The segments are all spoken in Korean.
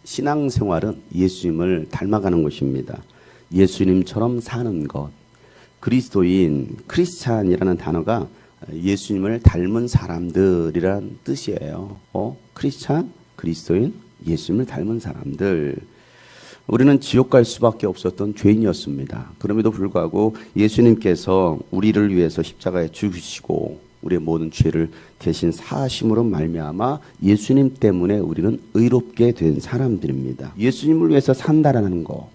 신앙생활은 예수님을 닮아가는 것입니다. 예수님처럼 사는 것. 그리스도인, 크리스찬이라는 단어가 예수님을 닮은 사람들이란 뜻이에요. 크리스찬, 그리스도인, 예수님을 닮은 사람들. 우리는 지옥 갈 수밖에 없었던 죄인이었습니다. 그럼에도 불구하고 예수님께서 우리를 위해서 십자가에 죽으시고 우리의 모든 죄를 대신 사하심으로 말미암아 예수님 때문에 우리는 의롭게 된 사람들입니다. 예수님을 위해서 산다라는 거,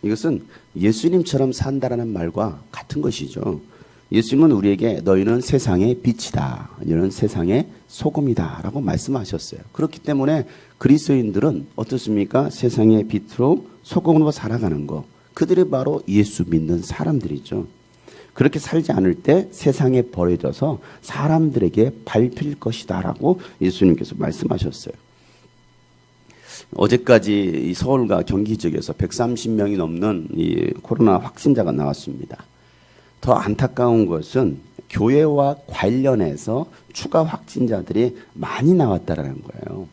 이것은 예수님처럼 산다라는 말과 같은 것이죠. 예수님은 우리에게 너희는 세상의 빛이다, 너희는 세상의 소금이다 라고 말씀하셨어요. 그렇기 때문에 그리스도인들은 어떻습니까? 세상의 빛으로 소금으로 살아가는 거, 그들이 바로 예수 믿는 사람들이죠. 그렇게 살지 않을 때 세상에 버려져서 사람들에게 밟힐 것이다 라고 예수님께서 말씀하셨어요. 어제까지 서울과 경기 지역에서 130명이 넘는 이 코로나 확진자가 나왔습니다. 더 안타까운 것은 교회와 관련해서 추가 확진자들이 많이 나왔다라는 거예요.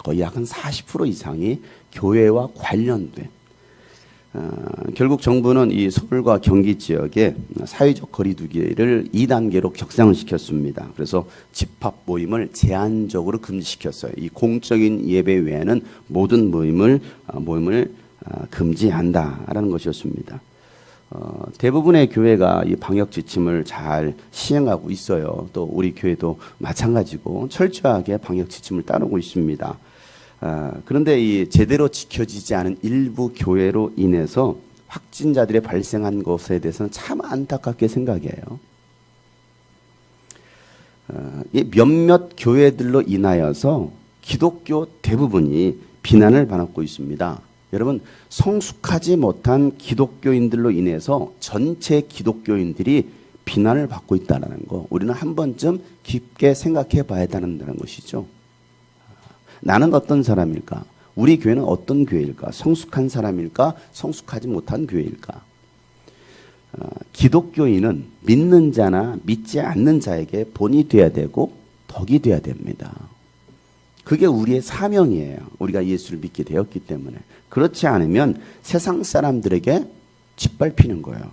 거의 약 한 40% 이상이 교회와 관련된. 결국 정부는 이 서울과 경기 지역에 사회적 거리두기를 2단계로 격상을 시켰습니다. 그래서 집합 모임을 제한적으로 금지시켰어요. 이 공적인 예배 외에는 모든 모임을 금지한다라는 것이었습니다. 대부분의 교회가 이 방역 지침을 잘 시행하고 있어요. 또 우리 교회도 마찬가지고 철저하게 방역 지침을 따르고 있습니다. 그런데 이 제대로 지켜지지 않은 일부 교회로 인해서 확진자들이 발생한 것에 대해서는 참 안타깝게 생각해요. 몇몇 교회들로 인하여서 기독교 대부분이 비난을 받고 있습니다. 여러분, 성숙하지 못한 기독교인들로 인해서 전체 기독교인들이 비난을 받고 있다는 거, 우리는 한 번쯤 깊게 생각해 봐야 된다는 것이죠. 나는 어떤 사람일까? 우리 교회는 어떤 교회일까? 성숙한 사람일까? 성숙하지 못한 교회일까? 기독교인은 믿는 자나 믿지 않는 자에게 본이 되어야 되고 덕이 되어야 됩니다. 그게 우리의 사명이에요. 우리가 예수를 믿게 되었기 때문에. 그렇지 않으면 세상 사람들에게 짓밟히는 거예요.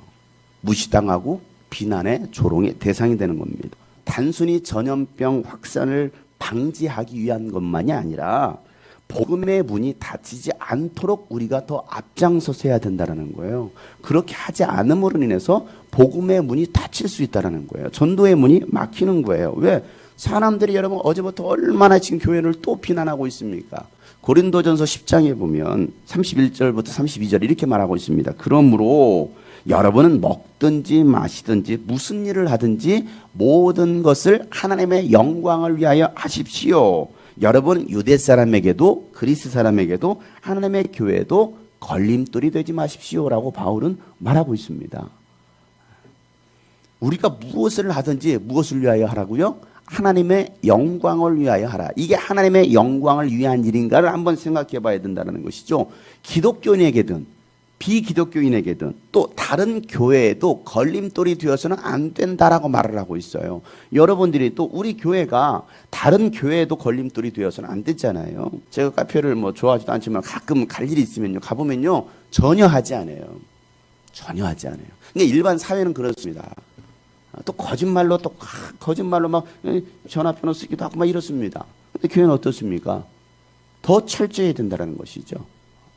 무시당하고 비난의 조롱의 대상이 되는 겁니다. 단순히 전염병 확산을 방지하기 위한 것만이 아니라 복음의 문이 닫히지 않도록 우리가 더 앞장서서 해야 된다는 거예요. 그렇게 하지 않음으로 인해서 복음의 문이 닫힐 수 있다는 거예요. 전도의 문이 막히는 거예요. 왜? 사람들이 여러분 어제부터 얼마나 지금 교회를 또 비난하고 있습니까? 고린도전서 10장에 보면 31절부터 32절 이렇게 말하고 있습니다. 그러므로 여러분은 먹든지 마시든지 무슨 일을 하든지 모든 것을 하나님의 영광을 위하여 하십시오. 여러분 유대 사람에게도 그리스 사람에게도 하나님의 교회도 걸림돌이 되지 마십시오라고 바울은 말하고 있습니다. 우리가 무엇을 하든지 무엇을 위하여 하라고요? 하나님의 영광을 위하여 하라. 이게 하나님의 영광을 위한 일인가를 한번 생각해 봐야 된다는 것이죠. 기독교인에게든 비기독교인에게든 또 다른 교회에도 걸림돌이 되어서는 안 된다라고 말을 하고 있어요. 여러분들이 또 우리 교회가 다른 교회에도 걸림돌이 되어서는 안 되잖아요. 제가 카페를 좋아하지도 않지만 가끔 갈 일이 있으면요, 가보면요 전혀 하지 않아요. 전혀 하지 않아요. 그러니까 일반 사회는 그렇습니다. 또 거짓말로 막 전화번호 쓰기도 하고 막 이렇습니다. 근데 교회는 어떻습니까? 더 철저해야 된다는 것이죠.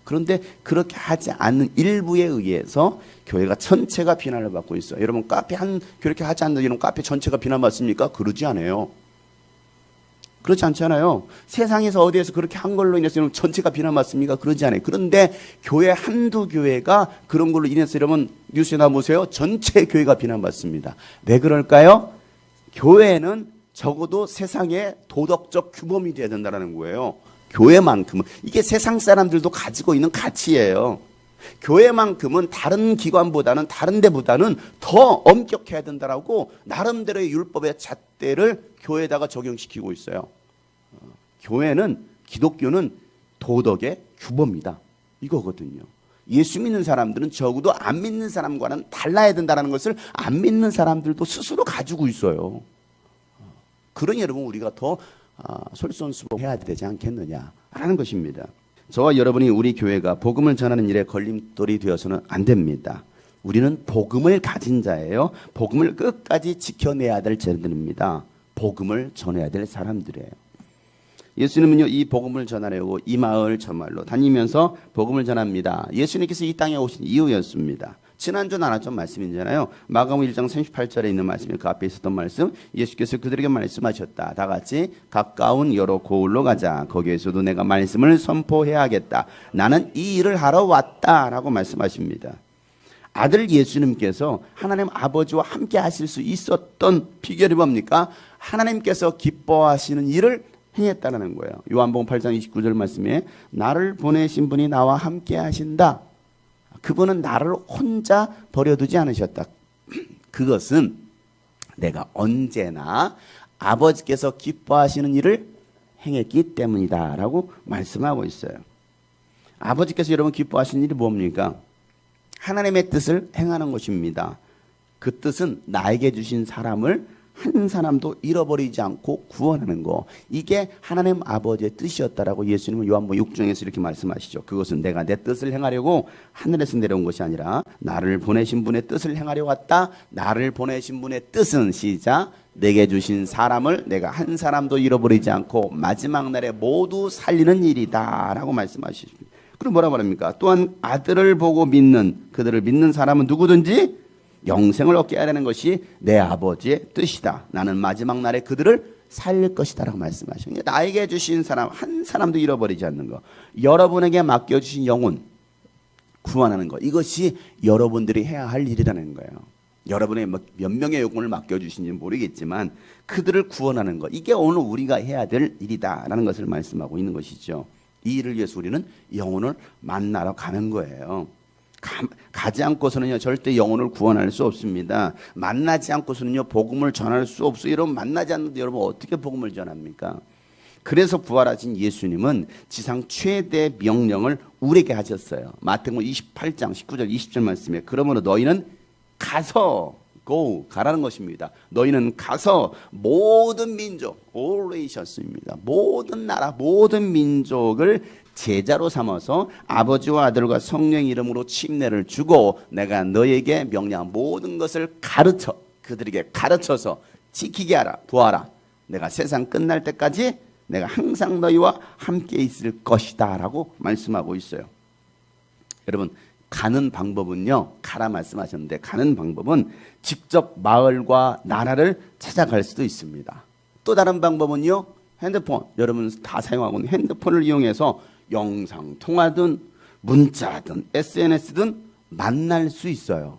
그런데 그렇게 하지 않는 일부에 의해서 교회가 전체가 비난을 받고 있어요. 여러분 그렇게 하지 않는 이런 카페 전체가 비난받습니까? 그러지 않아요. 그렇지 않잖아요. 세상에서 어디에서 그렇게 한 걸로 인해서 여러분 전체가 비난받습니까? 그러지 않아요. 그런데 교회 한두 교회가 그런 걸로 인해서 여러분 뉴스에 나보세요. 전체 교회가 비난받습니다. 왜 그럴까요? 교회는 적어도 세상의 도덕적 규범이 되어야 된다는 거예요. 교회만큼은. 이게 세상 사람들도 가지고 있는 가치예요. 교회만큼은 다른 기관보다는 다른 데보다는 더 엄격해야 된다라고 나름대로의 율법의 잣대를 교회에다가 적용시키고 있어요. 교회는, 기독교는 도덕의 규범이다, 이거거든요. 예수 믿는 사람들은 적어도 안 믿는 사람과는 달라야 된다는 것을 안 믿는 사람들도 스스로 가지고 있어요. 그러니 여러분 우리가 더 솔선수범해야 되지 않겠느냐라는 것입니다. 저와 여러분이 우리 교회가 복음을 전하는 일에 걸림돌이 되어서는 안 됩니다. 우리는 복음을 가진 자예요. 복음을 끝까지 지켜내야 될 자들입니다. 복음을 전해야 될 사람들이에요. 예수님은요, 이 복음을 전하려고 이 마을 저 마을로 다니면서 복음을 전합니다. 예수님께서 이 땅에 오신 이유였습니다. 지난주 나눴던 말씀이잖아요. 마가복음 1장 38절에 있는 말씀이 그 앞에 있었던 말씀. 예수께서 그들에게 말씀하셨다. 다 같이 가까운 여러 고을로 가자. 거기에서도 내가 말씀을 선포해야겠다. 나는 이 일을 하러 왔다라고 말씀하십니다. 아들 예수님께서 하나님 아버지와 함께 하실 수 있었던 비결이 뭡니까? 하나님께서 기뻐하시는 일을 행했다는 거예요. 요한복음 8장 29절 말씀에 나를 보내신 분이 나와 함께 하신다. 그분은 나를 혼자 버려두지 않으셨다. 그것은 내가 언제나 아버지께서 기뻐하시는 일을 행했기 때문이다 라고 말씀하고 있어요. 아버지께서 여러분 기뻐하시는 일이 뭡니까? 하나님의 뜻을 행하는 것입니다. 그 뜻은 나에게 주신 사람을 한 사람도 잃어버리지 않고 구원하는 거. 이게 하나님 아버지의 뜻이었다라고 예수님은 요한복음 6장에서 이렇게 말씀하시죠. 그것은 내가 내 뜻을 행하려고 하늘에서 내려온 것이 아니라 나를 보내신 분의 뜻을 행하려고 왔다. 나를 보내신 분의 뜻은 시작. 내게 주신 사람을 내가 한 사람도 잃어버리지 않고 마지막 날에 모두 살리는 일이다 라고 말씀하십니다. 그럼 뭐라 말합니까? 또한 아들을 보고 믿는 그들을 믿는 사람은 누구든지 영생을 얻게 하려는 것이 내 아버지의 뜻이다. 나는 마지막 날에 그들을 살릴 것이다 라고 말씀하시죠. 나에게 주신 사람 한 사람도 잃어버리지 않는 것. 여러분에게 맡겨주신 영혼 구원하는 것. 이것이 여러분들이 해야 할 일이라는 거예요. 여러분의 몇 명의 영혼을 맡겨주신지는 모르겠지만 그들을 구원하는 것. 이게 오늘 우리가 해야 될 일이다라는 것을 말씀하고 있는 것이죠. 이 일을 위해서 우리는 영혼을 만나러 가는 거예요. 가지 않고서는요 절대 영혼을 구원할 수 없습니다. 만나지 않고서는요 복음을 전할 수 없어요. 여러분 만나지 않는데 여러분 어떻게 복음을 전합니까? 그래서 부활하신 예수님은 지상 최대 명령을 우리에게 하셨어요. 마태복음 28장 19절 20절 말씀에 그러므로 너희는 가서 go 가라는 것입니다. 너희는 가서 모든 민족 all nations입니다. 모든 나라 모든 민족을 제자로 삼아서 아버지와 아들과 성령 이름으로 침례를 주고 내가 너에게 명령한 모든 것을 가르쳐 그들에게 가르쳐서 지키게 하라 부하라. 내가 세상 끝날 때까지 내가 항상 너희와 함께 있을 것이다 라고 말씀하고 있어요. 여러분 가는 방법은요 가라 말씀하셨는데 가는 방법은 직접 마을과 나라를 찾아갈 수도 있습니다. 또 다른 방법은요 핸드폰 여러분 다 사용하고 있는 핸드폰을 이용해서 영상 통화든 문자든 SNS든 만날 수 있어요.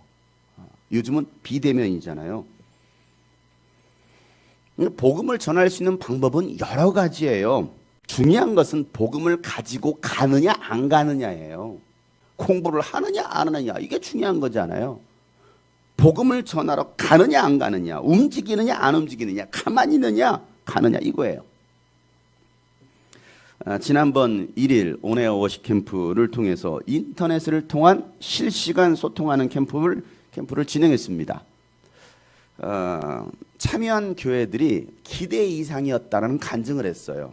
요즘은 비대면이잖아요. 복음을 전할 수 있는 방법은 여러 가지예요. 중요한 것은 복음을 가지고 가느냐 안 가느냐예요. 공부를 하느냐 안 하느냐 이게 중요한 거잖아요. 복음을 전하러 가느냐 안 가느냐 움직이느냐 안 움직이느냐 가만히 있느냐 가느냐 이거예요. 지난번 1일 온에어 워십 캠프를 통해서 인터넷을 통한 실시간 소통하는 캠프를 진행했습니다. 참여한 교회들이 기대 이상이었다는 간증을 했어요.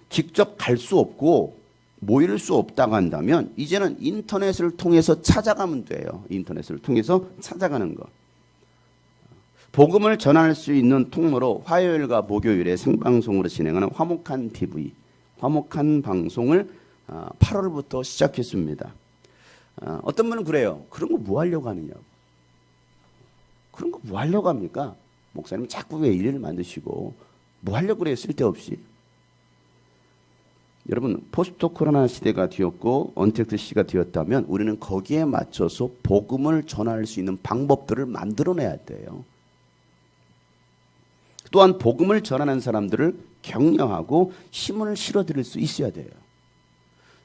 직접 갈 수 없고 모일 수 없다고 한다면 이제는 인터넷을 통해서 찾아가면 돼요. 인터넷을 통해서 찾아가는 것. 복음을 전할 수 있는 통로로 화요일과 목요일에 생방송으로 진행하는 화목한 TV 화목한 방송을 8월부터 시작했습니다. 어떤 분은 그래요. 그런 거 뭐 하려고 하느냐고. 그런 거 뭐 하려고 합니까? 목사님 자꾸 왜 일을 만드시고 뭐 하려고 그래요 쓸데없이. 여러분 포스트 코로나 시대가 되었고 언택트 시대가 되었다면 우리는 거기에 맞춰서 복음을 전할 수 있는 방법들을 만들어내야 돼요. 또한 복음을 전하는 사람들을 격려하고 힘을 실어드릴 수 있어야 돼요.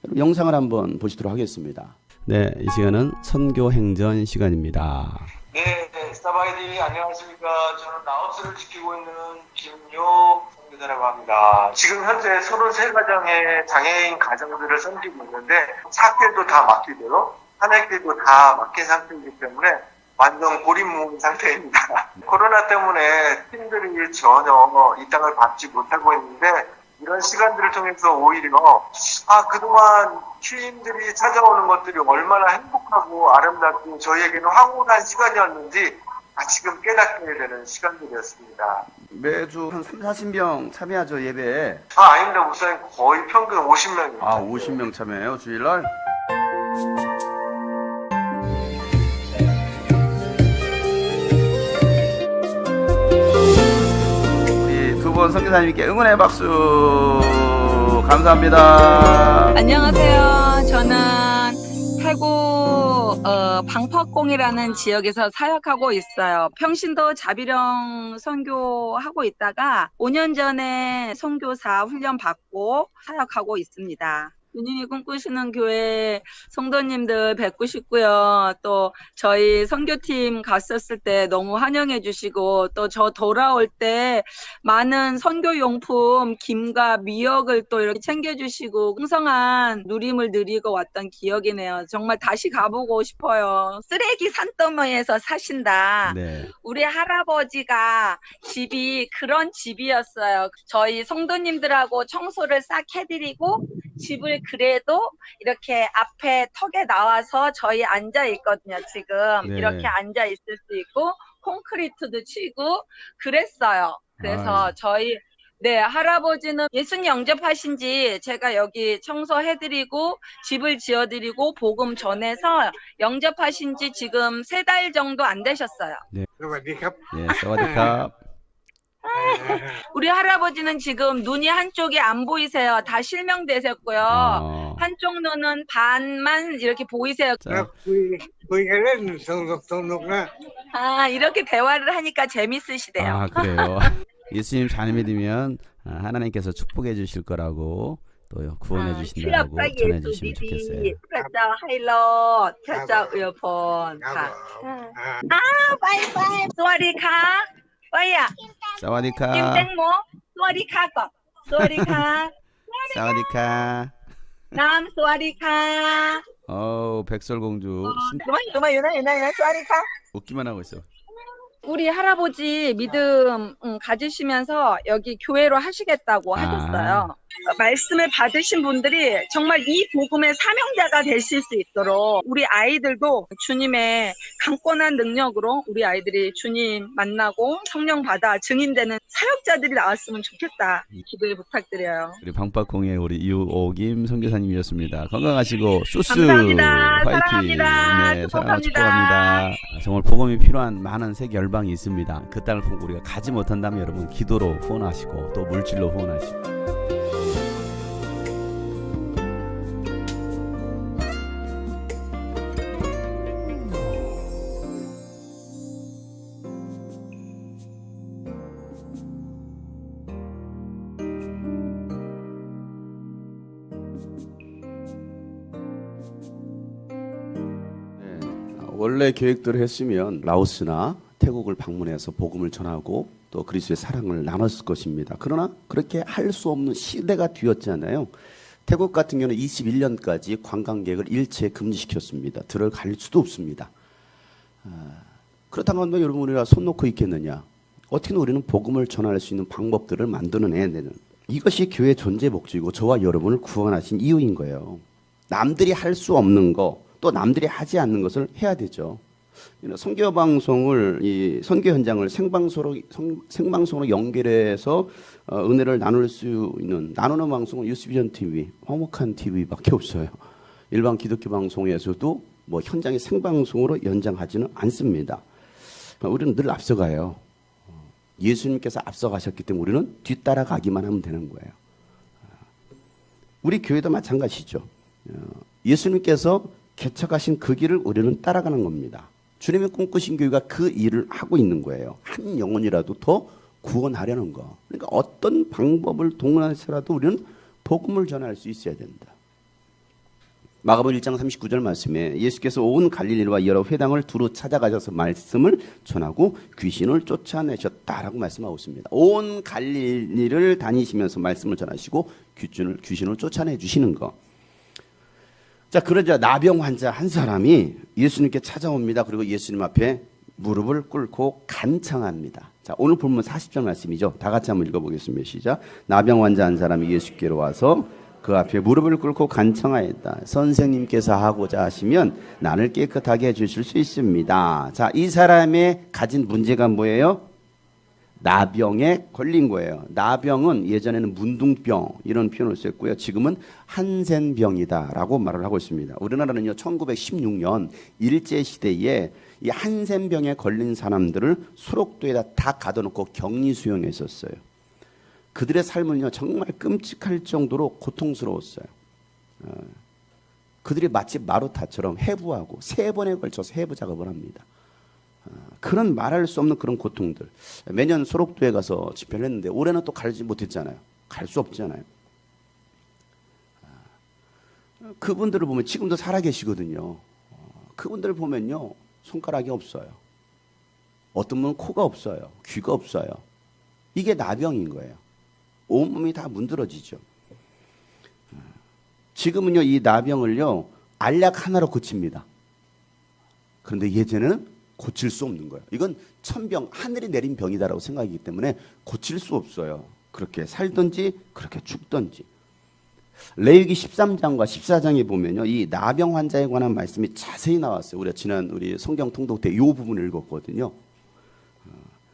여러분 영상을 한번 보시도록 하겠습니다. 네, 이 시간은 선교 행전 시간입니다. 네, 스타바이디 안녕하십니까. 저는 라오스를 지키고 있는 김요 선교사라고 합니다. 지금 현재 33가정의 장애인 가정들을 섬기고 있는데 학교도 다 막히고요. 한학교도 다 막힌 상태이기 때문에 완전 고립무원 상태입니다. 코로나 때문에 팀들이 전혀 이 땅을 밟지 못하고 있는데 이런 시간들을 통해서 오히려 그동안 휴인들이 찾아오는 것들이 얼마나 행복하고 아름답고 저희에게는 황홀한 시간이었는지 지금 깨닫게 되는 시간들이었습니다. 매주 한 3, 40명 참여하죠, 예배에. 아닙니다. 목사님 거의 평균 50명입니다. 50명 참여해요, 주일날? 우리 두 분 선교사님께 응원의 박수 감사합니다. 안녕하세요. 저는 태국 방파공이라는 지역에서 사역하고 있어요. 평신도 자비령 선교하고 있다가 5년 전에 선교사 훈련 받고 사역하고 있습니다. 주님이 꿈꾸시는 교회 성도님들 뵙고 싶고요. 또 저희 선교팀 갔었을 때 너무 환영해 주시고 또 저 돌아올 때 많은 선교용품 김과 미역을 또 이렇게 챙겨주시고 풍성한 누림을 누리고 왔던 기억이네요. 정말 다시 가보고 싶어요. 쓰레기 산더미에서 사신다. 네. 우리 할아버지가 집이 그런 집이었어요. 저희 성도님들하고 청소를 싹 해드리고 집을 그래도 이렇게 앞에 턱에 나와서 저희 앉아 있거든요. 지금 네. 이렇게 앉아 있을 수 있고 콘크리트도 치고 그랬어요. 그래서 저희 할아버지는 예수님 영접하신 지 제가 여기 청소해드리고 집을 지어드리고 복음 전해서 영접하신 지 지금 3달 정도 안 되셨어요. 네, 사와디캅. 우리 할아버지는 지금 눈이 한쪽이 안 보이세요. 다 실명되셨고요. 한쪽 눈은 반만 이렇게 보이세요. 이렇게 대화를 하니까 재밌으시대요. 그래요. 예수님 잘 믿으면 하나님께서 축복해 주실 거라고 또 구원해 주신다고 전해 주시면 좋겠어요. พระเจ้าให้รอดพระเจ้าอวยพรค่ะไปสวัสดีค่ะไป사와디캅. กินแตงโมสวัสดีค่ะก่อนสวัสดีค่ะ 사와디캅. น้ำสวัสดีค่ะ 백설공주. อยู่มาอยู่นะสวัสดีค่ะ 웃기만 하고 있어. 우리 할아버지 믿음 가지시면서 여기 교회로 하시겠다고 하셨어요. 말씀을 받으신 분들이 정말 이 복음의 사명자가 되실 수 있도록 우리 아이들도 주님의 강권한 능력으로 우리 아이들이 주님 만나고 성령 받아 증인되는 사역자들이 나왔으면 좋겠다. 기도를 부탁드려요. 우리 방파콩의 우리 이우옥임 선교사님이었습니다. 건강하시고 소스 감사합니다. 화이팅. 사랑합니다. 네, 축복합니다. 축복합니다. 정말 복음이 필요한 많은 세계 열방이 있습니다. 그 땅을 우리가 가지 못한다면 여러분 기도로 후원하시고 또 물질로 후원하시고. 원래 계획대로 했으면 라오스나 태국을 방문해서 복음을 전하고 또 그리스도의 사랑을 나눴을 것입니다. 그러나 그렇게 할 수 없는 시대가 뒤었잖아요. 태국 같은 경우는 21년까지 관광객을 일체 금지시켰습니다. 들어갈 수도 없습니다. 그렇다면 여러분 우리가 손 놓고 있겠느냐? 어떻게 우리는 복음을 전할 수 있는 방법들을 만들어내야 되는 이것이 교회 존재 목적이고 저와 여러분을 구원하신 이유인 거예요. 남들이 할 수 없는 거 또 남들이 하지 않는 것을 해야 되죠. 선교 방송을 이 선교 현장을 생방송으로 연결해서 은혜를 나눌 수 있는 나누는 방송은 유스비전 TV, 화목한 TV밖에 없어요. 일반 기독교 방송에서도 뭐 현장의 생방송으로 연장하지는 않습니다. 우리는 늘 앞서가요. 예수님께서 앞서가셨기 때문에 우리는 뒤따라가기만 하면 되는 거예요. 우리 교회도 마찬가지죠. 예수님께서 개척하신 그 길을 우리는 따라가는 겁니다. 주님이 꿈꾸신 교회가 그 일을 하고 있는 거예요. 한 영혼이라도 더 구원하려는 거. 그러니까 어떤 방법을 동원해서라도 우리는 복음을 전할 수 있어야 된다. 마가복음 1장 39절 말씀에 예수께서 온 갈릴리와 여러 회당을 두루 찾아가셔서 말씀을 전하고 귀신을 쫓아내셨다라고 말씀하고 있습니다. 온 갈릴리를 다니시면서 말씀을 전하시고 귀신을 쫓아내 주시는 거. 자, 그러자 나병 환자 한 사람이 예수님께 찾아옵니다. 그리고 예수님 앞에 무릎을 꿇고 간청합니다. 자, 오늘 본문 40절 말씀이죠. 다 같이 한번 읽어보겠습니다. 시작. 나병 환자 한 사람이 예수께로 와서 그 앞에 무릎을 꿇고 간청하였다. 선생님께서 하고자 하시면 나를 깨끗하게 해주실 수 있습니다. 자, 이 사람의 가진 문제가 뭐예요? 나병에 걸린 거예요. 나병은 예전에는 문둥병 이런 표현을 썼고요. 지금은 한센병이다라고 말을 하고 있습니다. 우리나라는요 1916년 일제시대에 이 한센병에 걸린 사람들을 수록도에다 다 가둬놓고 격리 수용했었어요. 그들의 삶은요 정말 끔찍할 정도로 고통스러웠어요. 그들이 마치 마루타처럼 해부하고 3번에 걸쳐서 해부 작업을 합니다. 그런 말할 수 없는 그런 고통들. 매년 소록도에 가서 집회를 했는데 올해는 또 가지 못했잖아요. 갈 수 없잖아요. 그분들을 보면 지금도 살아계시거든요. 그분들을 보면요 손가락이 없어요. 어떤 분은 코가 없어요. 귀가 없어요. 이게 나병인 거예요. 온몸이 다 문드러지죠. 지금은요 이 나병을요 알약 하나로 고칩니다. 그런데 예전에는 고칠 수 없는 거예요. 이건 천병, 하늘이 내린 병이다라고 생각이기 때문에 고칠 수 없어요. 그렇게 살든지 그렇게 죽든지. 레위기 13장과 14장에 보면요, 이 나병 환자에 관한 말씀이 자세히 나왔어요. 우리가 지난 우리 성경 통독 때 이 부분을 읽었거든요.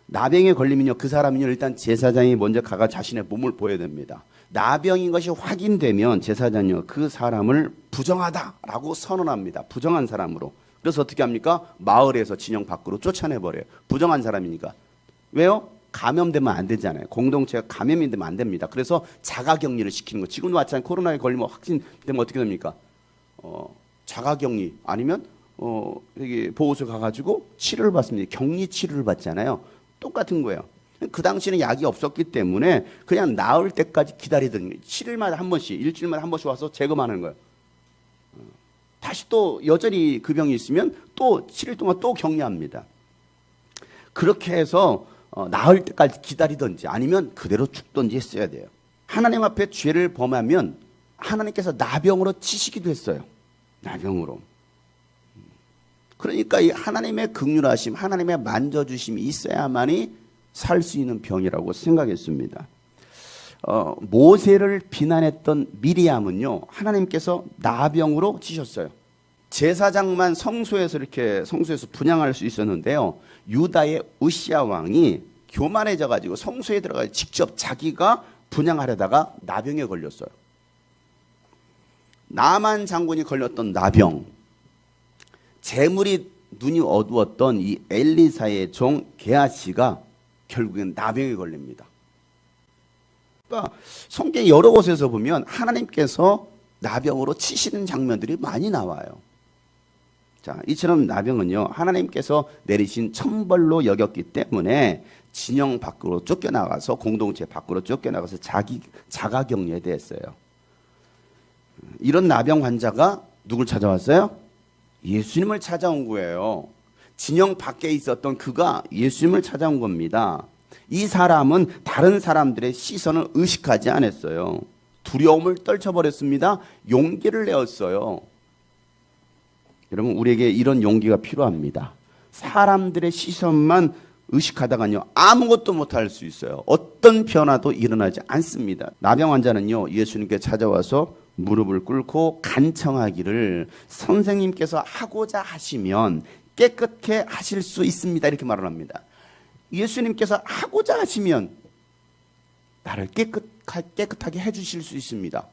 나병에 걸리면요, 그 사람은요 일단 제사장이 먼저 가가 자신의 몸을 보여야 됩니다. 나병인 것이 확인되면 제사장이요 그 사람을 부정하다라고 선언합니다. 부정한 사람으로. 그래서 어떻게 합니까? 마을에서 진영 밖으로 쫓아내버려요. 부정한 사람이니까. 왜요? 감염되면 안 되잖아요. 공동체가 감염이 되면 안 됩니다. 그래서 자가격리를 시키는 거. 지금도 마찬가지 코로나에 걸리면 확진되면 어떻게 됩니까? 자가격리 아니면 여기 보호소 가가지고 치료를 받습니다. 격리 치료를 받잖아요. 똑같은 거예요. 그 당시에는 약이 없었기 때문에 그냥 나을 때까지 기다리던 거예요. 7일마다 한 번씩, 일주일마다 한 번씩 와서 재검하는 거예요. 다시 또 여전히 그 병이 있으면 또 7일 동안 또 격리합니다. 그렇게 해서 나을 때까지 기다리든지 아니면 그대로 죽든지 했어야 돼요. 하나님 앞에 죄를 범하면 하나님께서 나병으로 치시기도 했어요. 나병으로. 그러니까 이 하나님의 긍휼하심, 하나님의 만져주심이 있어야만이 살 수 있는 병이라고 생각했습니다. 모세를 비난했던 미리암은요 하나님께서 나병으로 치셨어요. 제사장만 성소에서 이렇게 성소에서 분향할 수 있었는데요, 유다의 우시야 왕이 교만해져 가지고 성소에 들어가 직접 자기가 분향하려다가 나병에 걸렸어요. 나만 장군이 걸렸던 나병, 재물이 눈이 어두웠던 이 엘리사의 종 게하시가 결국엔 나병에 걸립니다. 그러니까 성경 여러 곳에서 보면 하나님께서 나병으로 치시는 장면들이 많이 나와요. 자, 이처럼 나병은요 하나님께서 내리신 천벌로 여겼기 때문에 진영 밖으로 쫓겨나가서 공동체 밖으로 쫓겨나가서 자가격리에 대했어요. 이런 나병 환자가 누굴 찾아왔어요? 예수님을 찾아온 거예요. 진영 밖에 있었던 그가 예수님을 찾아온 겁니다. 이 사람은 다른 사람들의 시선을 의식하지 않았어요. 두려움을 떨쳐버렸습니다. 용기를 내었어요. 여러분, 우리에게 이런 용기가 필요합니다. 사람들의 시선만 의식하다가요 아무것도 못할 수 있어요. 어떤 변화도 일어나지 않습니다. 나병 환자는요 예수님께 찾아와서 무릎을 꿇고 간청하기를 선생님께서 하고자 하시면 깨끗게 하실 수 있습니다. 이렇게 말을 합니다. 예수님께서 하고자 하시면 나를 깨끗하게 해주실 수 있습니다.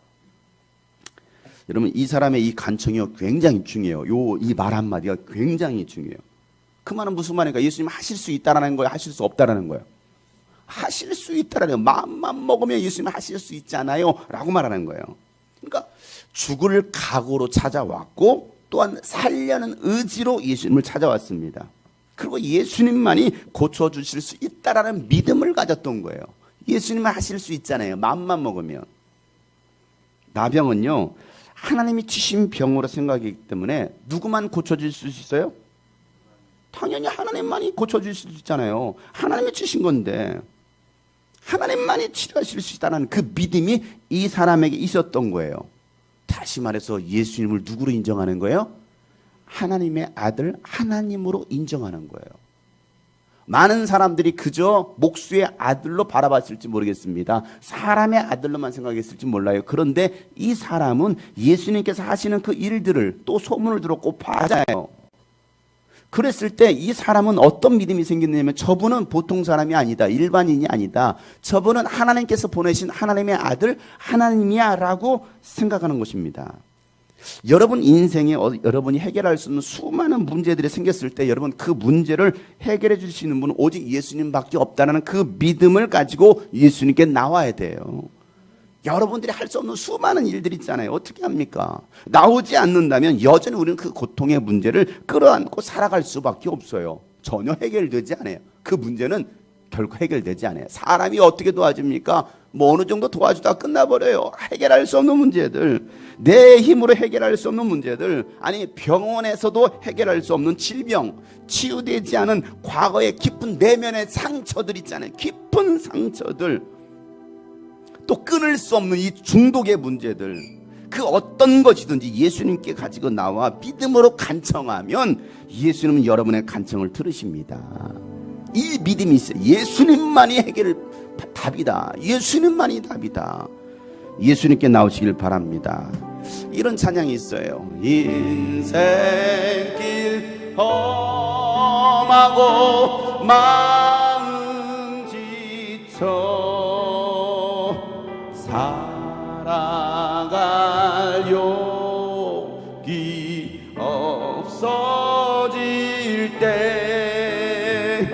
여러분, 이 사람의 이 간청이요 굉장히 중요해요. 이 말 한마디가 굉장히 중요해요. 그 말은 무슨 말인가? 예수님 하실 수 있다라는 거예요? 하실 수 없다라는 거예요? 하실 수 있다라는 거예요. 마음만 먹으면 예수님 하실 수 있잖아요 라고 말하는 거예요. 그러니까 죽을 각오로 찾아왔고 또한 살려는 의지로 예수님을 찾아왔습니다. 그리고 예수님만이 고쳐주실 수 있다라는 믿음을 가졌던 거예요. 예수님은 하실 수 있잖아요. 마음만 먹으면. 나병은요 하나님이 치신 병으로 생각이기 때문에 누구만 고쳐줄 수 있어요? 당연히 하나님만이 고쳐주실 수 있잖아요. 하나님이 치신 건데 하나님만이 치료하실 수 있다는 그 믿음이 이 사람에게 있었던 거예요. 다시 말해서 예수님을 누구로 인정하는 거예요? 하나님의 아들 하나님으로 인정하는 거예요. 많은 사람들이 그저 목수의 아들로 바라봤을지 모르겠습니다. 사람의 아들로만 생각했을지 몰라요. 그런데 이 사람은 예수님께서 하시는 그 일들을 또 소문을 들었고 맞아요. 그랬을 때 이 사람은 어떤 믿음이 생겼냐면 저분은 보통 사람이 아니다. 일반인이 아니다. 저분은 하나님께서 보내신 하나님의 아들 하나님이야 라고 생각하는 것입니다. 여러분 인생에 여러분이 해결할 수 없는 수많은 문제들이 생겼을 때 여러분 그 문제를 해결해 주실 수 있는 분은 오직 예수님밖에 없다는 그 믿음을 가지고 예수님께 나와야 돼요. 여러분들이 할 수 없는 수많은 일들이 있잖아요. 어떻게 합니까? 나오지 않는다면 여전히 우리는 그 고통의 문제를 끌어안고 살아갈 수밖에 없어요. 전혀 해결되지 않아요. 그 문제는 결코 해결되지 않아요. 사람이 어떻게 도와줍니까? 뭐 어느 정도 도와주다 끝나버려요. 해결할 수 없는 문제들, 내 힘으로 해결할 수 없는 문제들, 아니 병원에서도 해결할 수 없는 질병, 치유되지 않은 과거의 깊은 내면의 상처들 있잖아요. 깊은 상처들, 또 끊을 수 없는 이 중독의 문제들, 그 어떤 것이든지 예수님께 가지고 나와 믿음으로 간청하면 예수님은 여러분의 간청을 들으십니다. 이 믿음이 있어요. 예수님만이 해결 답이다. 예수님만이 답이다. 예수님께 나오시길 바랍니다. 이런 찬양이 있어요. 인생길 험하고 마음 지쳐 살아갈 용기 없어질 때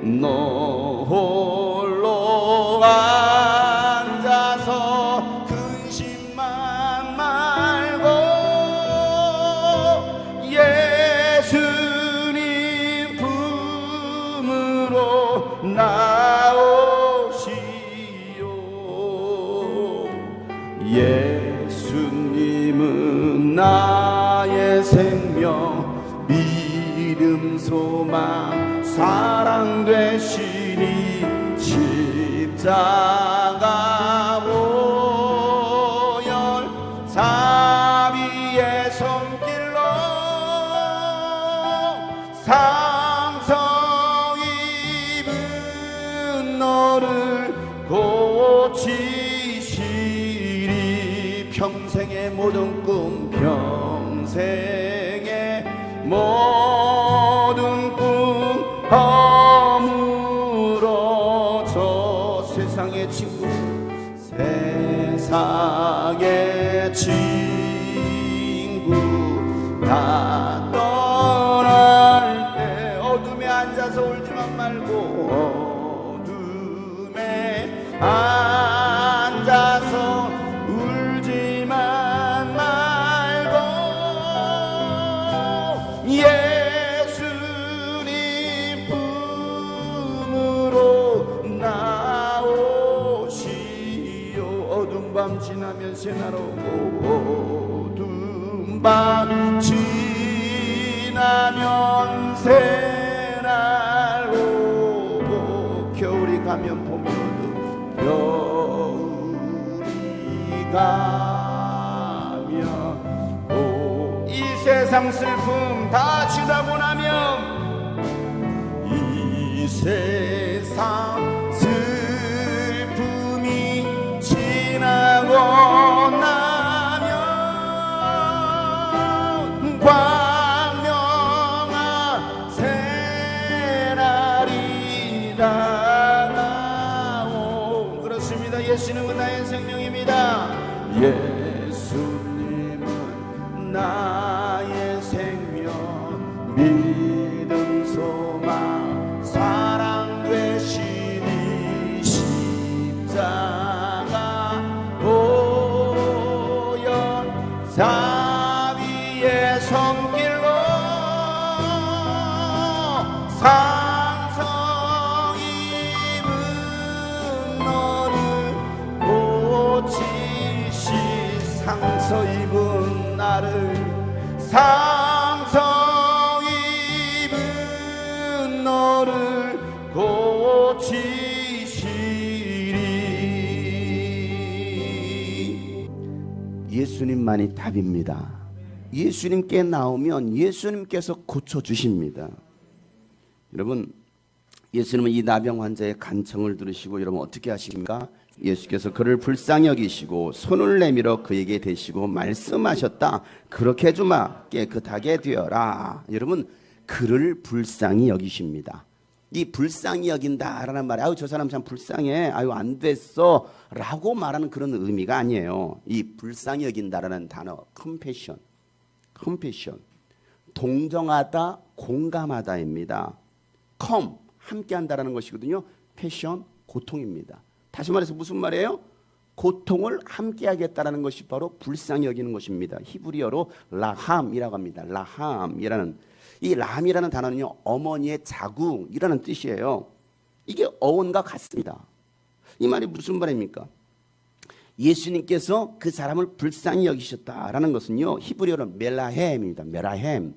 너 홀로 앉아서 근심만 말고 예수님 품으로 나오시오. 예수님은 나의 생명, 믿음, 소망, 사랑 되시니 십자가 보혈 자비의 손길로 상처 입은 너를 고치시리. 평생의 모든 꿈, 평생의 모든 꿈 허물어져 세상의 친구, 세상의 친구 다 떠날 때 어둠에 앉아서 울지만 말고 어둠에 앉아서 울지만 말고 예수님 품으로 나오시오. 어두운 밤 지나면 새날 오고 어두운 밤 지나면 새날 오고 겨울이 가면 봄이 오고 겨울이 가면 이 세상 슬픔 다 지나고 나면 이 세상 슬픔이 지나고 나면 광명한 새날이 다가오. 그렇습니다. 예수님은 나의 생명입니다. 예수님은 나의 생명, 믿음, 소망, 사랑 되시니 십자가 보혈 자비의 손길로 상처 입은 너를 고치시. 상처 입은 나를, 상처 입은 너를 고치시리. 예수님만이 답입니다. 예수님께 나오면 예수님께서 고쳐주십니다. 여러분, 예수님은 이 나병 환자의 간청을 들으시고 여러분 어떻게 하십니까? 예수께서 그를 불쌍히 여기시고 손을 내밀어 그에게 대시고 말씀하셨다. 그렇게 해주마 깨끗하게 되어라. 여러분 그를 불쌍히 여기십니다. 이 불쌍히 여긴다라는 말에 아유 저 사람 참 불쌍해. 아유 안 됐어 라고 말하는 그런 의미가 아니에요. 이 불쌍히 여긴다라는 단어 compassion 동정하다 공감하다입니다. come 함께한다라는 것이거든요. passion 고통입니다. 다시 말해서 무슨 말이에요? 고통을 함께하겠다라는 것이 바로 불쌍히 여기는 것입니다. 히브리어로 라함이라고 합니다. 라함이라는 이 람이라는 단어는요 어머니의 자궁이라는 뜻이에요. 이게 어원과 같습니다. 이 말이 무슨 말입니까? 예수님께서 그 사람을 불쌍히 여기셨다라는 것은요 히브리어로 멜라헴입니다. 멜라헴.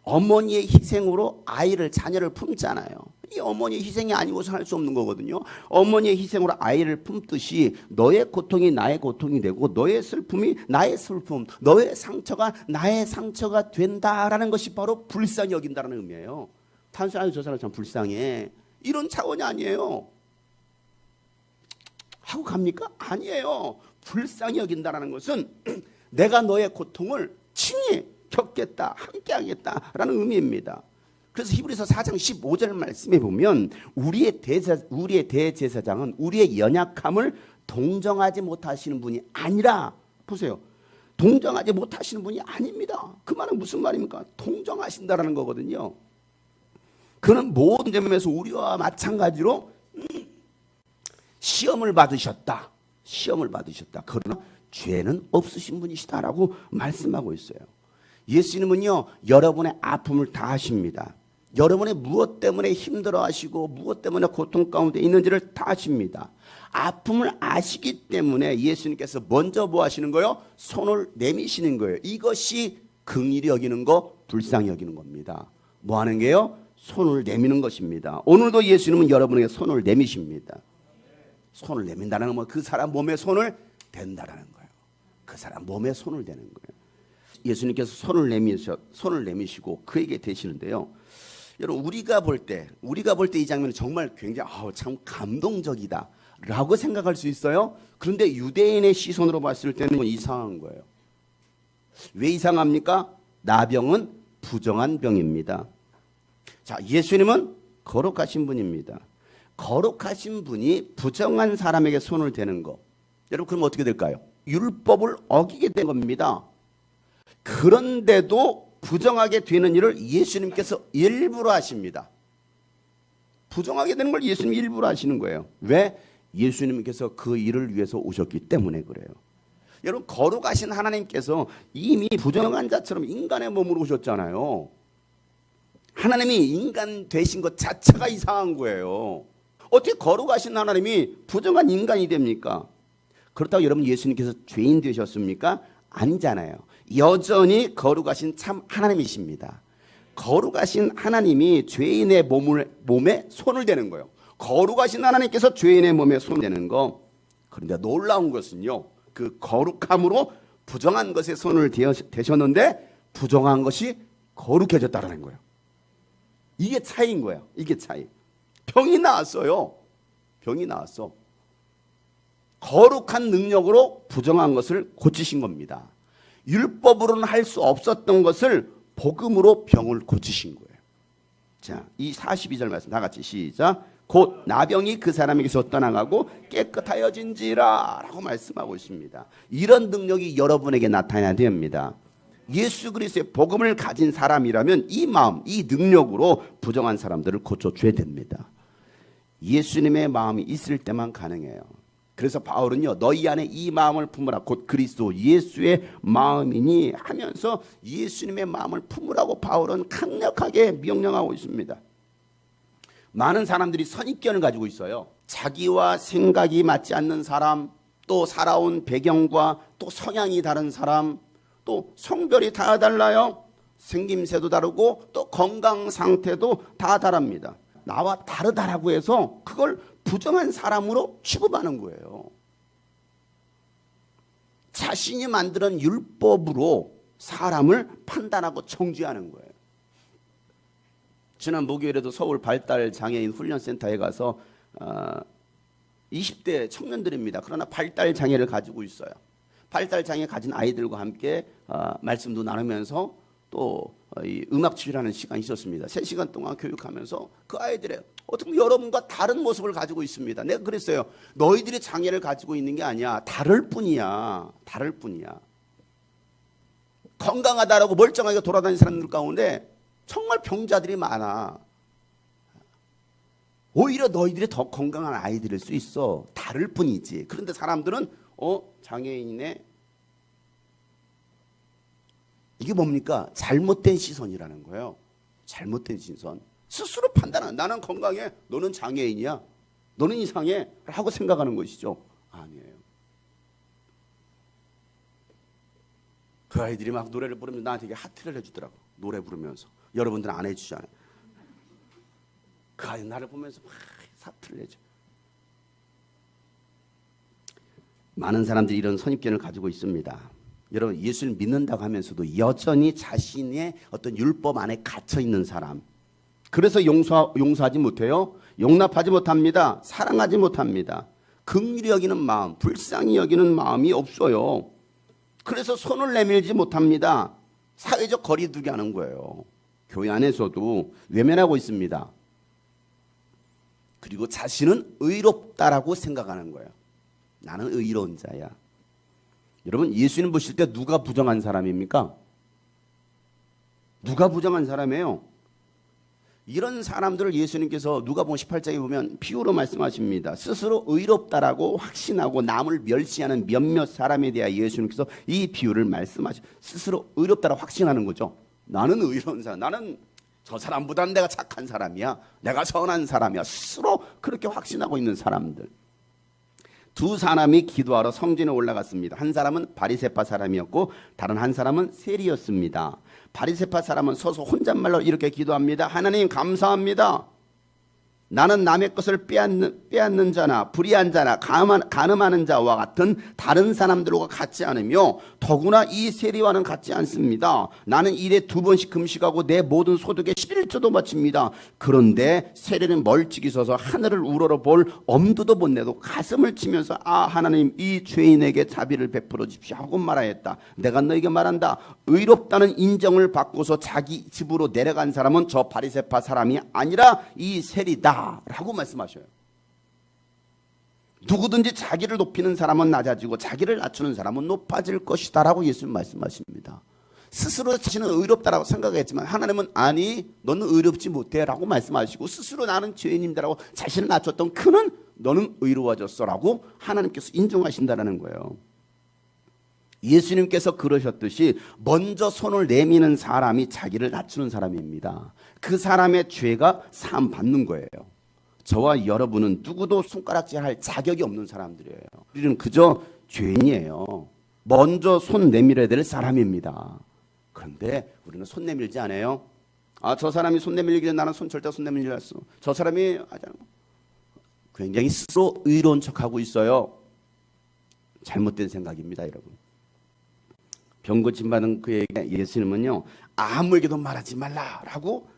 어머니의 희생으로 아이를 자녀를 품잖아요. 이 어머니의 희생이 아니고서 할 수 없는 거거든요. 어머니의 희생으로 아이를 품듯이 너의 고통이 나의 고통이 되고 너의 슬픔이 나의 슬픔, 너의 상처가 나의 상처가 된다라는 것이 바로 불쌍히 여긴다는 의미예요. 단순히 저 사람 참 불쌍해 이런 차원이 아니에요. 하고 갑니까? 아니에요. 불쌍히 여긴다는 것은 내가 너의 고통을 친히 겪겠다, 함께하겠다라는 의미입니다. 그래서 히브리서 4장 15절 말씀에 보면 우리의 대제사장은 우리의 연약함을 동정하지 못하시는 분이 아니라 보세요. 동정하지 못하시는 분이 아닙니다. 그 말은 무슨 말입니까? 동정하신다라는 거거든요. 그는 모든 점에서 우리와 마찬가지로 시험을 받으셨다. 그러나 죄는 없으신 분이시다라고 말씀하고 있어요. 예수님은요 여러분의 아픔을 다 아십니다. 여러분의 무엇 때문에 힘들어하시고 무엇 때문에 고통 가운데 있는지를 다 아십니다. 아픔을 아시기 때문에 예수님께서 먼저 뭐 하시는 거예요? 손을 내미시는 거예요. 이것이 긍휼히 여기는 거, 불쌍히 여기는 겁니다. 뭐 하는 게요? 손을 내미는 것입니다. 오늘도 예수님은 여러분에게 손을 내미십니다. 손을 내민다는 건 그 사람 몸에 손을 댄다라는 거예요. 그 사람 몸에 손을 대는 거예요. 예수님께서 손을 내미시고 그에게 대시는데요. 여러분 우리가 볼 때 이 장면은 정말 굉장히 참 감동적이다라고 생각할 수 있어요. 그런데 유대인의 시선으로 봤을 때는 이상한 거예요. 왜 이상합니까? 나병은 부정한 병입니다. 자, 예수님은 거룩하신 분입니다. 거룩하신 분이 부정한 사람에게 손을 대는 거. 여러분 그럼 어떻게 될까요? 율법을 어기게 된 겁니다. 그런데도 부정하게 되는 일을 예수님께서 일부러 하십니다. 부정하게 되는 걸 예수님이 일부러 하시는 거예요. 왜? 예수님께서 그 일을 위해서 오셨기 때문에 그래요. 여러분 거룩하신 하나님께서 이미 부정한 자처럼 인간의 몸으로 오셨잖아요. 하나님이 인간 되신 것 자체가 이상한 거예요. 어떻게 거룩하신 하나님이 부정한 인간이 됩니까? 그렇다고 여러분 예수님께서 죄인 되셨습니까? 아니잖아요. 여전히 거룩하신 참 하나님이십니다. 거룩하신 하나님이 죄인의 몸에 손을 대는 거예요. 거룩하신 하나님께서 죄인의 몸에 손을 대는 거. 그런데 놀라운 것은요. 그 거룩함으로 부정한 것에 손을 대셨는데 부정한 것이 거룩해졌다는 거예요. 이게 차이인 거예요. 이게 차이. 병이 나왔어요. 병이 나왔어. 거룩한 능력으로 부정한 것을 고치신 겁니다. 율법으로는 할 수 없었던 것을 복음으로 병을 고치신 거예요. 자, 이 42절 말씀 다 같이 시작. 곧 나병이 그 사람에게서 떠나가고 깨끗하여진지라 라고 말씀하고 있습니다. 이런 능력이 여러분에게 나타나야 됩니다. 예수 그리스도의 복음을 가진 사람이라면 이 마음, 이 능력으로 부정한 사람들을 고쳐줘야 됩니다. 예수님의 마음이 있을 때만 가능해요. 그래서 바울은요, 너희 안에 이 마음을 품으라. 곧 그리스도 예수의 마음이니 하면서 예수님의 마음을 품으라고 바울은 강력하게 명령하고 있습니다. 많은 사람들이 선입견을 가지고 있어요. 자기와 생각이 맞지 않는 사람, 또 살아온 배경과 또 성향이 다른 사람, 또 성별이 다 달라요. 생김새도 다르고 또 건강 상태도 다 다릅니다. 나와 다르다라고 해서 그걸 부정한 사람으로 취급하는 거예요. 자신이 만드는 율법으로 사람을 판단하고 정죄하는 거예요. 지난 목요일에도 서울 발달 장애인 훈련센터에 가서 20대 청년들입니다. 그러나 발달 장애를 가지고 있어요. 발달 장애 가진 아이들과 함께 말씀도 나누면서 또 이 음악 치료하는 시간이 있었습니다. 3시간 동안 교육하면서 그 아이들의 어떻게 보면 여러분과 다른 모습을 가지고 있습니다. 내가 그랬어요. 너희들이 장애를 가지고 있는 게 아니야. 다를 뿐이야. 다를 뿐이야. 건강하다라고 멀쩡하게 돌아다니는 사람들 가운데 정말 병자들이 많아. 오히려 너희들이 더 건강한 아이들일 수 있어. 다를 뿐이지. 그런데 사람들은 장애인의 이게 뭡니까? 잘못된 시선이라는 거예요. 잘못된 시선. 스스로 판단하는, 나는 건강해, 너는 장애인이야, 너는 이상해 라고 생각하는 것이죠. 아니에요. 그 아이들이 막 노래를 부르면 나한테 되게 하트를 해주더라고. 노래 부르면서. 여러분들은 안 해주잖아요. 그 아이 나를 보면서 막 하트를 해줘. 많은 사람들이 이런 선입견을 가지고 있습니다. 여러분, 예수를 믿는다고 하면서도 여전히 자신의 어떤 율법 안에 갇혀 있는 사람, 그래서 용서하지 못해요. 용납하지 못합니다. 사랑하지 못합니다. 긍휼히 여기는 마음, 불쌍히 여기는 마음이 없어요. 그래서 손을 내밀지 못합니다. 사회적 거리두기 하는 거예요. 교회 안에서도 외면하고 있습니다. 그리고 자신은 의롭다라고 생각하는 거예요. 나는 의로운 자야. 여러분, 예수님 보실 때 누가 부정한 사람입니까? 누가 부정한 사람이에요? 이런 사람들을 예수님께서 누가복음 18장에 보면 비유로 말씀하십니다. 스스로 의롭다라고 확신하고 남을 멸시하는 몇몇 사람에 대하여 예수님께서 이 비유를 말씀하시고, 스스로 의롭다라고 확신하는 거죠. 나는 의로운 사람, 나는 저 사람보다는 내가 착한 사람이야, 내가 선한 사람이야, 스스로 그렇게 확신하고 있는 사람들. 두 사람이 기도하러 성전에 올라갔습니다. 한 사람은 바리새파 사람이었고 다른 한 사람은 세리였습니다. 바리새파 사람은 서서 혼잣말로 이렇게 기도합니다. 하나님 감사합니다. 나는 남의 것을 빼앗는 자나 불의한 자나 간음하는 자와 같은 다른 사람들과 같지 않으며 더구나 이 세리와는 같지 않습니다. 나는 일에 2번씩 금식하고 내 모든 소득의 11조도 바칩니다. 그런데 세리는 멀찍이 서서 하늘을 우러러볼 엄두도 못 내도 가슴을 치면서 아 하나님, 이 죄인에게 자비를 베풀어 주십시오 하고 말하였다. 내가 너에게 말한다. 의롭다는 인정을 받고서 자기 집으로 내려간 사람은 저 바리새파 사람이 아니라 이 세리다 라고 말씀하셔요. 누구든지 자기를 높이는 사람은 낮아지고 자기를 낮추는 사람은 높아질 것이다 라고 예수님 말씀하십니다. 스스로 자신은 의롭다라고 생각했지만 하나님은 아니, 너는 의롭지 못해 라고 말씀하시고, 스스로 나는 죄인입니다라고 자신을 낮췄던 그는 너는 의로워졌어 라고 하나님께서 인정하신다는 거예요. 예수님께서 그러셨듯이 먼저 손을 내미는 사람이 자기를 낮추는 사람입니다. 그 사람의 죄가 사함 받는 거예요. 저와 여러분은 누구도 손가락질할 자격이 없는 사람들이에요. 우리는 그저 죄인이에요. 먼저 손 내밀어야 될 사람입니다. 그런데 우리는 손 내밀지 않아요. 아, 저 사람이 손 내밀기 전에 나는 절대 손 내밀지 않았어. 저 사람이 굉장히 스스로 의로운 척하고 있어요. 잘못된 생각입니다, 여러분. 병 고침받은 그에게 예수님은요, 아무에게도 말하지 말라라고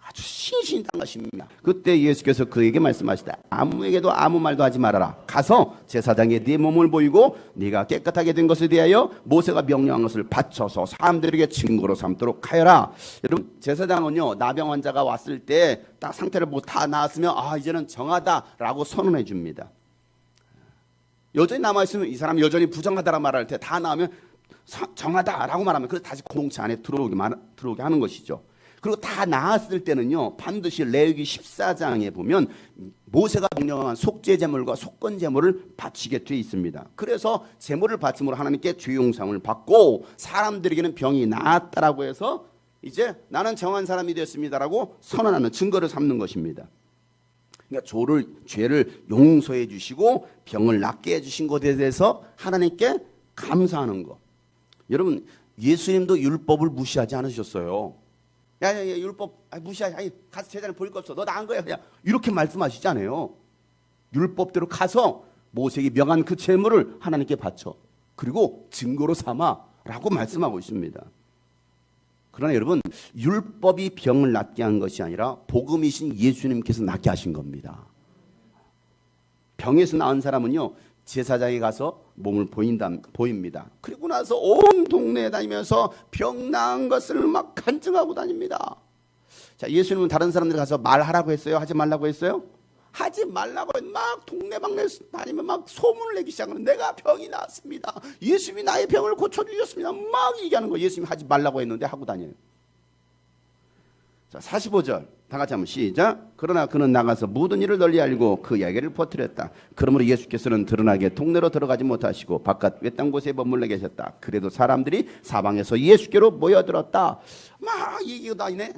아주 신신히 당하십니다. 그때 예수께서 그에게 말씀하시다. 아무에게도 아무 말도 하지 말아라. 가서 제사장에 네 몸을 보이고 네가 깨끗하게 된 것에 대하여 모세가 명령한 것을 바쳐서 사람들에게 증거로 삼도록 하여라. 여러분, 제사장은요, 나병 환자가 왔을 때 딱 상태를 보고 다 나았으면 아, 이제는 정하다라고 선언해 줍니다. 여전히 남아있으면 이 사람 여전히 부정하다라 말할 때 다 나으면 정하다라고 말하면 그래서 다시 공동체 안에 들어오게 하는 것이죠. 그리고 다 나았을 때는요, 반드시 레위기 14장에 보면 모세가 명령한 속죄제물과 속건제물을 바치게 되어 있습니다. 그래서 제물을 바침으로 하나님께 죄 용서를 받고 사람들에게는 병이 나았다라고 해서 이제 나는 정한 사람이 되었습니다라고 선언하는 증거를 삼는 것입니다. 그러니까 죄를 용서해 주시고 병을 낫게 해주신 것에 대해서 하나님께 감사하는 것. 여러분, 예수님도 율법을 무시하지 않으셨어요. 야, 율법 무시하지. 아니, 가서 제자는 볼 거 없어. 너 나은 거야. 그냥 이렇게 말씀하시지 않아요. 율법대로 가서 모세에게 명한 그 제물을 하나님께 바쳐. 그리고 증거로 삼아라고 말씀하고 있습니다. 그러나 여러분, 율법이 병을 낫게 한 것이 아니라 복음이신 예수님께서 낫게 하신 겁니다. 병에서 나은 사람은요, 제사장에 가서 몸을 보입니다. 그리고 나서 온 동네에 다니면서 병 나은 것을 막 간증하고 다닙니다. 자, 예수님은 다른 사람들 가서 말하라고 했어요? 하지 말라고 했어요? 하지 말라고 막 동네방네 다니면 막 소문을 내기 시작하는, 내가 병이 나았습니다. 예수님이 나의 병을 고쳐주셨습니다. 막 얘기하는 거. 예수님이 하지 말라고 했는데 하고 다녀요. 자, 45절 다 같이 한번 시작. 그러나 그는 나가서 모든 일을 널리 알고 그 이야기를 퍼뜨렸다. 그러므로 예수께서는 드러나게 동네로 들어가지 못하시고 바깥 외딴 곳에 머물러 계셨다. 그래도 사람들이 사방에서 예수께로 모여들었다. 막 얘기가 다니네.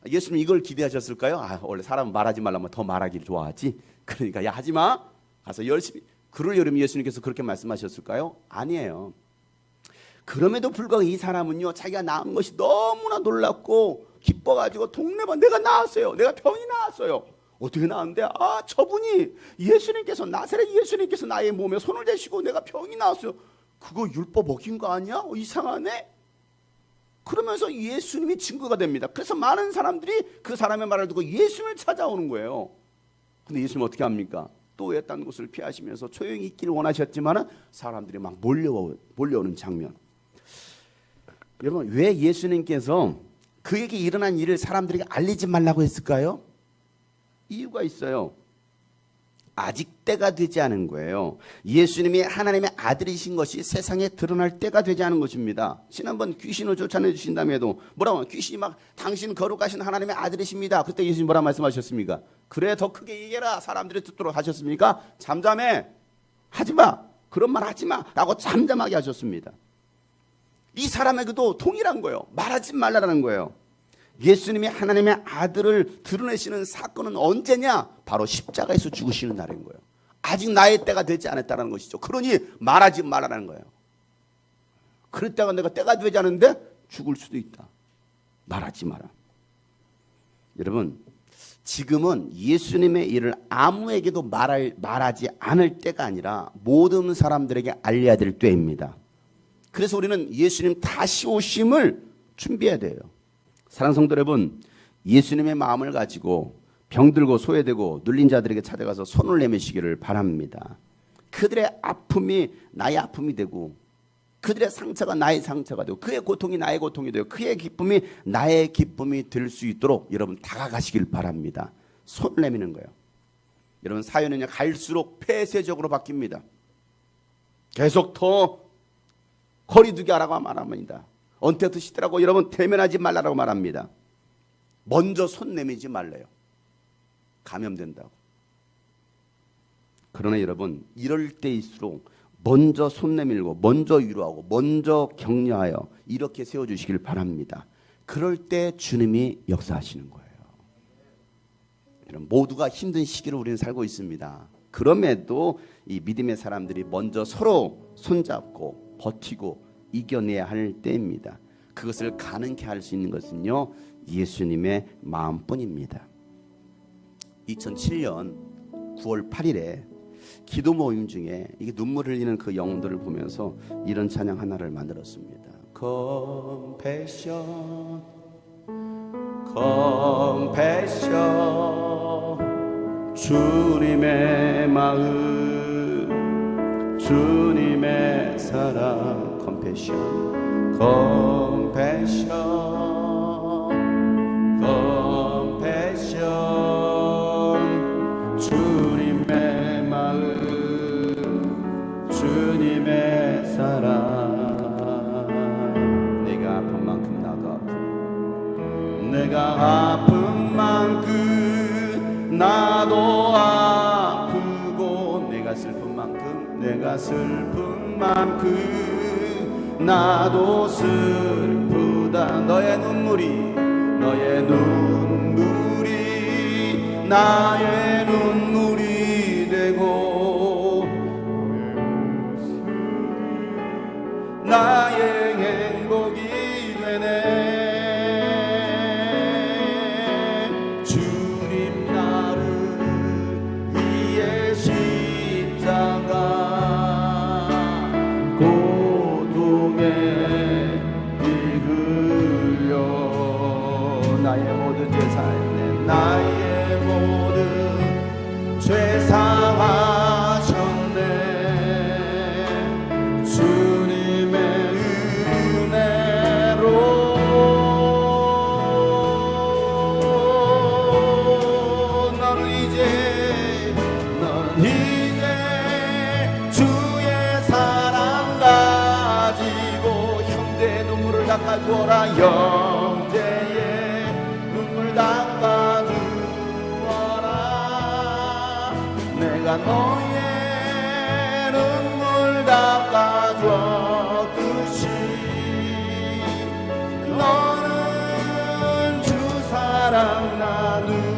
예수님 이걸 기대하셨을까요? 원래 사람은 말하지 말라면 더 말하기를 좋아하지. 그러니까 야, 하지마. 가서 열심히. 그럴 여름 예수님께서 그렇게 말씀하셨을까요? 아니에요. 그럼에도 불구하고 이 사람은요, 자기가 나은 것이 너무나 놀랍고 기뻐가지고 동네만, 내가 나았어요. 내가 병이 나았어요. 어떻게 나았는데? 저분이 예수님께서, 나사렛 예수님께서 나의 몸에 손을 대시고 내가 병이 나았어요. 그거 율법 어긴 거 아니야? 이상하네? 그러면서 예수님이 증거가 됩니다. 그래서 많은 사람들이 그 사람의 말을 듣고 예수님을 찾아오는 거예요. 근데 예수님은 어떻게 합니까? 또 외딴 곳을 피하시면서 조용히 있기를 원하셨지만 사람들이 막 몰려오는 장면. 여러분, 왜 예수님께서 그에게 일어난 일을 사람들에게 알리지 말라고 했을까요? 이유가 있어요. 아직 때가 되지 않은 거예요. 예수님이 하나님의 아들이신 것이 세상에 드러날 때가 되지 않은 것입니다. 지난번 귀신을 쫓아내 주신다며도 뭐라고, 귀신이 막 당신 거룩하신 하나님의 아들이십니다. 그때 예수님 뭐라 말씀하셨습니까? 그래, 더 크게 얘기해라. 사람들이 듣도록 하셨습니까? 잠잠해. 하지마. 그런 말 하지마. 라고 잠잠하게 하셨습니다. 이 사람에게도 동일한 거예요. 말하지 말라라는 거예요. 예수님이 하나님의 아들을 드러내시는 사건은 언제냐? 바로 십자가에서 죽으시는 날인 거예요. 아직 나의 때가 되지 않았다는 것이죠. 그러니 말하지 말라는 거예요. 그럴 때가 내가 때가 되지 않은데 죽을 수도 있다. 말하지 마라. 여러분, 지금은 예수님의 일을 아무에게도 말하지 않을 때가 아니라 모든 사람들에게 알려야 될 때입니다. 그래서 우리는 예수님 다시 오심을 준비해야 돼요. 사랑하는 성도 여러분, 예수님의 마음을 가지고 병들고 소외되고 눌린 자들에게 찾아가서 손을 내미시기를 바랍니다. 그들의 아픔이 나의 아픔이 되고 그들의 상처가 나의 상처가 되고 그의 고통이 나의 고통이 되고 그의 기쁨이 나의 기쁨이 될 수 있도록 여러분 다가가시길 바랍니다. 손을 내미는 거예요. 여러분, 사연은요 갈수록 폐쇄적으로 바뀝니다. 계속 더 거리두기 하라고 말합니다. 언택트 시대라고 여러분 대면하지 말라고 말합니다. 먼저 손 내밀지 말래요. 감염된다고. 그러나 여러분, 이럴 때일수록 먼저 손 내밀고 먼저 위로하고 먼저 격려하여 이렇게 세워주시길 바랍니다. 그럴 때 주님이 역사하시는 거예요. 여러분, 모두가 힘든 시기를 우리는 살고 있습니다. 그럼에도 이 믿음의 사람들이 먼저 서로 손잡고 버티고 이겨내야 할 때입니다. 그것을 가능케 할 수 있는 것은요 예수님의 마음뿐입니다. 2007년 9월 8일에 기도 모임 중에 이게 눈물 흘리는 그 영혼들을 보면서 이런 찬양 하나를 만들었습니다. Compassion, Compassion, 주님의 마음, 주님의 사랑. Compassion, Compassion, Compassion, 주님의 마음, 주님의 사랑. 내가 아픈 만큼 나도 아프고 내가 아픈 만큼 나도 아프고 내가 슬픈 만큼 내가 슬픈 만큼 나도 슬프다. 너의 눈물이 나의 눈물이 되고 나의 행복이 되네. 주님 나를 위해 십자가 고통에 피 흘려 가져라 형제의 눈물 닦아주어라. 내가 너의 눈물 닦아줬듯이 너는 주 사랑 나누어라.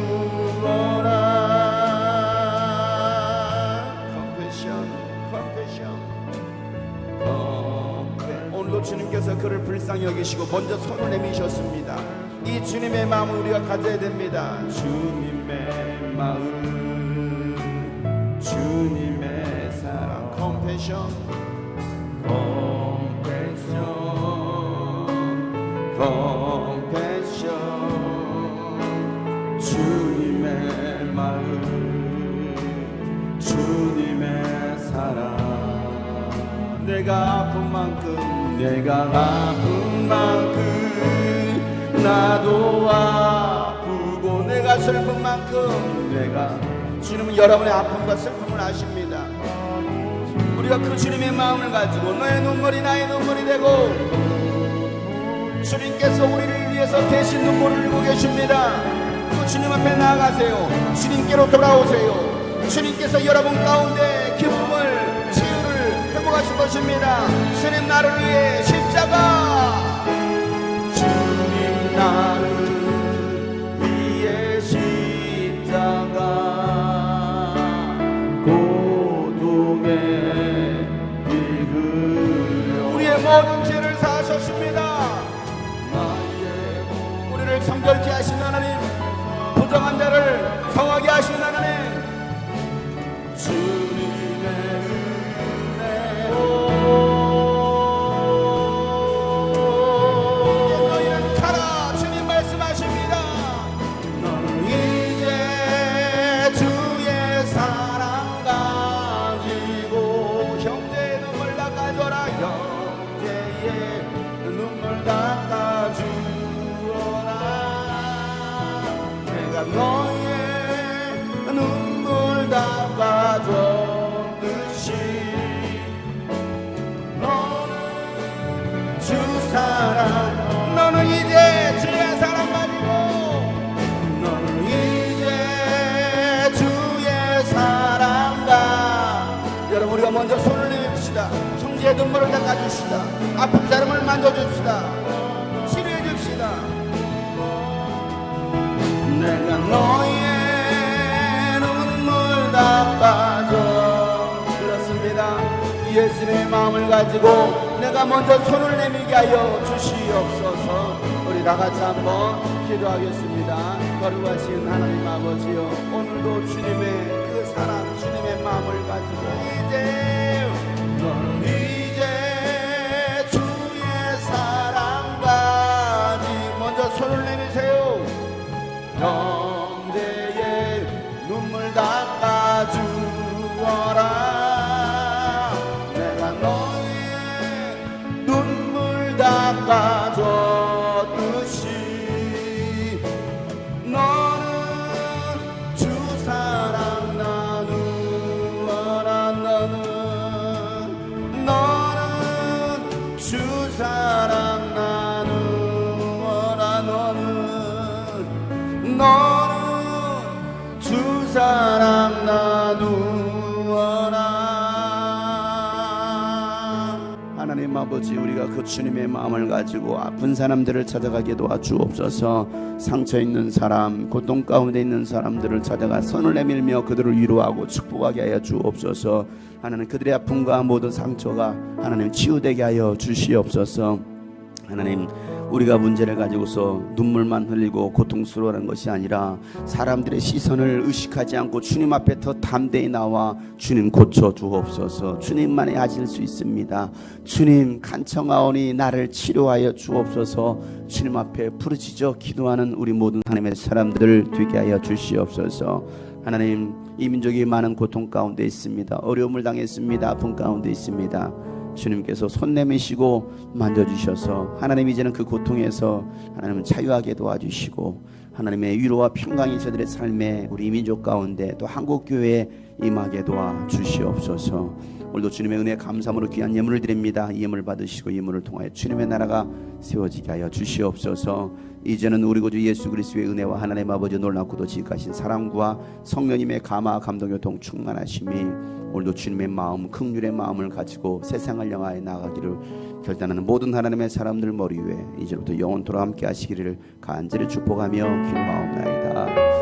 오늘도 주님께서 그를 불쌍히 여기시고 먼저 손을 내미셨습니다. 이 주님의 마음을 우리가 가져야 됩니다. 주님의 마음, 주님의 사랑. 컴패션, 컴패션, 컴패션. 주님의 마음, 주님의 사랑. 내가 아픈 만큼, 내가 아픈 만큼 나도 아프고, 내가 슬픈 만큼 내가, 주님은 여러분의 아픔과 슬픔을 아십니다. 우리가 그 주님의 마음을 가지고 너의 눈물이 나의 눈물이 되고, 주님께서 우리를 위해서 대신 눈물을 흘리고 계십니다. 그 주님 앞에 나아가세요. 주님께로 돌아오세요. 주님께서 여러분 가운데 기쁨을, 치유를 회복하실 것입니다. 주님 나를 위해 십자가, 주님 나를 위해 십자가 고통의 길 흘려 우리의 모든 죄를 사하셨습니다. 우리를 정결케 하시는 하나님, 부정한 자를 성하게 하시는 하나님, 주님의 은혜로 너희는 가라. 주님 말씀하십니다. 너는 이제 주의 사랑 가지고 형제의 눈물 닦아줘라. 형제의 눈물 닦아주어라. 내가 너의 눈물 닦아줬듯이 너는 주 사랑, 너는 이제 주의 사랑 가지고, 너는 이제 주의 사랑가. 여러분, 우리가 먼저 손을 내밉시다. 형제의 눈물을 닦아줍시다. 아픈 사람을 만져줍시다. 치료해줍시다. 내가 너의 눈물 닦아줘. 그렇습니다. 예수님의 마음을 가지고 내가 먼저 손을 내밀게 하여 주시옵소서. 우리 다 같이 한번 기도하겠습니다. 거룩하신 하나님 아버지여, 오늘도 주님의 그 사랑, 주님의 마음을 가지고 이제 너는 이제 주의 사랑 가지. 먼저 손을 내미세요. 형제의 눈물 닦아주어라. 내가 너의 눈물 닦아줬듯이 너는 주 사랑 나누어라. 너는 주 사랑 나누어라. 너는 주 사랑 나누어라. 하나님 아버지, 우리가 그 주님의 마음을 가지고 아픈 사람들을 찾아가게 도와주옵소서. 상처 있는 사람, 고통 가운데 있는 사람들을 찾아가 손을 내밀며 그들을 위로하고 축복하게 하여 주옵소서. 하나님, 그들의 아픔과 모든 상처가 하나님 치유되게 하여 주시옵소서. 하나님, 우리가 문제를 가지고서 눈물만 흘리고 고통스러워하는 것이 아니라 사람들의 시선을 의식하지 않고 주님 앞에 더 담대히 나와 주님 고쳐 주옵소서. 주님만이 하실 수 있습니다. 주님 간청하오니 나를 치료하여 주옵소서. 주님 앞에 부르짖어 기도하는 우리 모든 하나님의 사람들 되게 하여 주시옵소서. 하나님, 이 민족이 많은 고통 가운데 있습니다. 어려움을 당했습니다. 아픔 가운데 있습니다. 주님께서 손 내미시고 만져주셔서 하나님 이제는 그 고통에서 하나님은 자유하게 도와주시고 하나님의 위로와 평강이 저들의 삶에 우리 민족 가운데 또 한국교회에 임하게 도와주시옵소서. 오늘도 주님의 은혜에 감사함으로 귀한 예물을 드립니다. 이 예물을 받으시고 이 예물을 통하여 주님의 나라가 세워지게 하여 주시옵소서. 이제는 우리 구주 예수 그리스도의 은혜와 하나님 아버지 놀랍고도 지극하신 사랑과 성령님의 감화 감동교통 충만하심이 오늘도 주님의 마음 긍휼의 마음을 가지고 세상을 향하여 나아가기를 결단하는 모든 하나님의 사람들 머리 위에 이제부터 영원토록 함께 하시기를 간절히 축복하며 기도하옵나이다.